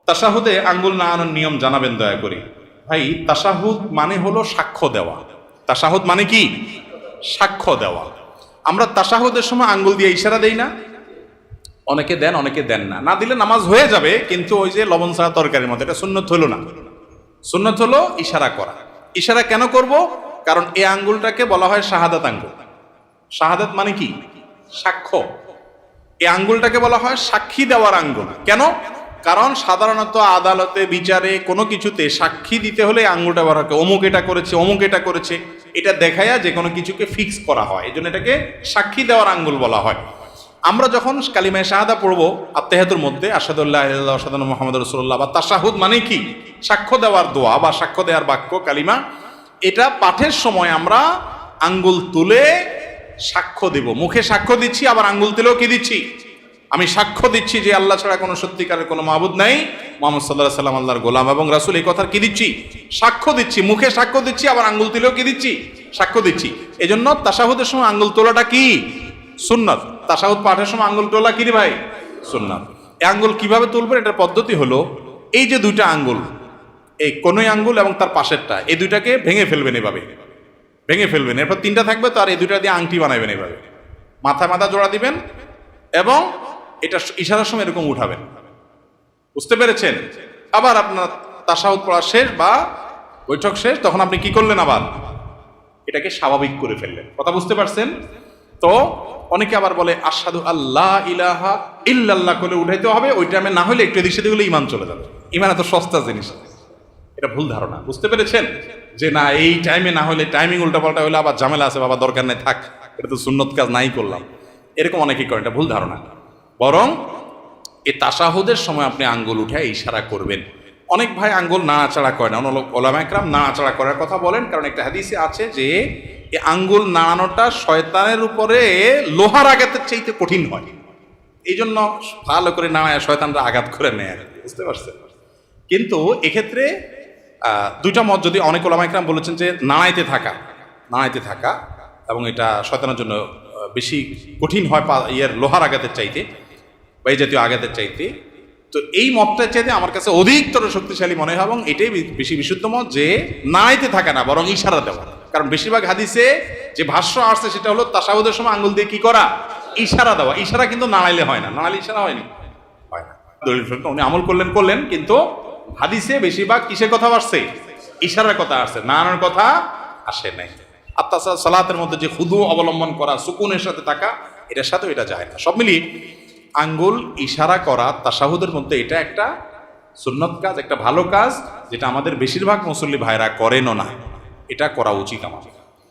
তাশাহুদে আঙ্গুল নাড়ানোর নিয়ম জানাবেন দয়া করে। ভাই, তাশাহুদ মানে হলো সাক্ষ্য দেওয়া। তাশাহুদ মানে কি? সাক্ষ্য দেওয়া। আমরা তাশাহুদের সময় আঙ্গুল দিয়ে ইশারা দেই না? অনেকে দেন, অনেকে দেন না। না দিলে নামাজ হয়ে যাবে, কিন্তু ওই যে লবণ ছাড়া তরকারির মতো, এটা সুন্নত হলো না। সুন্নত হলো ইশারা করা। ইশারা কেন করব? কারণ এই আঙ্গুলটাকে বলা হয় শাহাদাত আঙ্গুল। শাহাদাত মানে কি? সাক্ষ্য। এই আঙ্গুলটাকে বলা হয় সাক্ষী দেওয়ার আঙ্গুল। কেন? কারণ সাধারণত আদালতে, বিচারে, কোনো কিছুতে সাক্ষী দিতে হলে আঙ্গুলটা ব্যবহার করে, অমুক এটা করেছে, অমুক এটা করেছে, এটা দেখায়া যে কোনো কিছুকে ফিক্স করা হয়। এই জন্য এটাকে সাক্ষী দেওয়ার আঙ্গুল বলা হয়। আমরা যখন কালিমায়ে শাহাদা পড়বো আত্তাহিয়াতুর মধ্যে, আশহাদু আল্লা ইলাহা ইল্লাল্লাহ ওয়া আশহাদু আন্না মুহাম্মাদুর রাসূলুল্লাহ, বা তাশাহুদ মানে কি? সাক্ষ্য দেওয়ার দোয়া বা সাক্ষ্য দেওয়ার বাক্য, কালিমা। এটা পাঠের সময় আমরা আঙ্গুল তুলে সাক্ষ্য দেব। মুখে সাক্ষ্য দিচ্ছি, আবার আঙ্গুল তুলেও কি দিচ্ছি? আমি সাক্ষ্য দিচ্ছি যে আল্লাহ ছাড়া কোনো সত্যিকারের কোনো মাবুদ নাই, মুহাম্মদ সাল্লাল্লাহু আলাইহি সাল্লাম আল্লাহর গোলাম এবং রাসূল। এই কথার কি দিচ্ছি? সাক্ষ্য দিচ্ছি। মুখে সাক্ষ্য দিচ্ছি, আবার আঙ্গুল তুলেও কি দিচ্ছি? সাক্ষ্য দিচ্ছি। এজন্য তাশাহুদের সময় আঙ্গুল তোলাটা কি? সুন্নাত। তাশাহুদ পাঠের সময় আঙ্গুল তোলা কি রে ভাই? সুন্নাত। এই আঙ্গুল কিভাবে তুলবেন? এটার পদ্ধতি হলো, এই যে দুইটা আঙ্গুল, এই কোনই আঙ্গুল এবং তার পাশেরটা, এই দুইটাকে ভেঙে ফেলবেন। এভাবে ভেঙে ফেলবেন। এরপর তিনটা থাকবে, তো আর এই দুইটা দিয়ে আংটি বানাবেন। এভাবে মাথা মাথা জোড়া দিবেন এবং এটা ইশারার সময় এরকম উঠাবেন। বুঝতে পেরেছেন? আবার আপনার তাশাহুদ পড়া শেষ বা বৈঠক শেষ, তখন আপনি কি করলেন? আবার এটাকে স্বাভাবিক করে ফেললেন। কথা বুঝতে পারছেন তো? অনেকে আবার বলে আশহাদু আল্লাহ ইলাহা ইল্লাল্লাহ করে উঠাইতে হবে। ওই টাইমে না হলে একটু এদিক সেদিক হলে ইমান চলে যাবে। ইমান এত সস্তা জিনিস, এটা ভুল ধারণা। বুঝতে পেরেছেন? যে না, এই টাইমে না হলে, টাইমিং উল্টাপাল্টা হলে আবার ঝামেলা আছে, বাবা দরকার নেই, থাক, এটা তো সুন্নত কাজ, নাই করলাম। এরকম অনেকেই করেন, এটা ভুল ধারণা। বরং এই তাশাহুদের সময় আপনি আঙ্গুল উঠে ইশারা করবেন। অনেক ভাই আঙ্গুল নাড়াচাড়া করে না। ওলামা একরাম নাড়াচাড়া করার কথা বলেন, কারণ একটা হাদিসে আছে যে এই আঙ্গুল নাড়ানোটা শয়তানের উপরে লোহার আঘাতের চাইতে কঠিন হয়। এই জন্য ভালো করে নাড়ায় শয়তানরা আঘাত করে নেয়। বুঝতে পারছেন? কিন্তু এক্ষেত্রে দুইটা মত, যদি অনেক ওলামা একরাম বলেছেন যে নাড়াইতে থাকা এবং এটা শয়তানের জন্য বেশি কঠিন হয় লোহার আঘাতের চাইতে বা এই জাতীয় আঘাতের চাইতে। তো এই মতটার চাইতে আমার কাছে অধিকতর শক্তিশালী মনে হয় এবং এটাই বেশি বিশুদ্ধ মত, যে নাড়াইতে থাকা না, বরং ইশারা দেওয়া। কারণ বেশিরভাগ হাদিসে যে ভাষ্য আসছে সেটা হলো তাশাহুদের সময় আঙ্গুল দিয়ে কি করা? ইশারা দেওয়া। ইশারা কিন্তু নাড়াইলে হয় না। নাড়াইলে ইশারা হয়নি, হয় না। উনি আমল করলেন, কিন্তু হাদিসে বেশিরভাগ কিসের কথা আসছে? ইশারার কথা আসছে, নাড়ানোর কথা আসে নাই। আর তাছাড়া সালাতের মধ্যে যে খুদু অবলম্বন করা, সুকুনের সাথে থাকা, এটার সাথে এটা যায় না। সব মিলিয়ে আঙ্গুল ইশারা করা তাশাহুদের মধ্যে এটা একটা সুন্নত কাজ, একটা ভালো কাজ, যেটা আমাদের বেশিরভাগ মুসল্লি ভাইরা করেনও না। এটা করা উচিত আমাদের।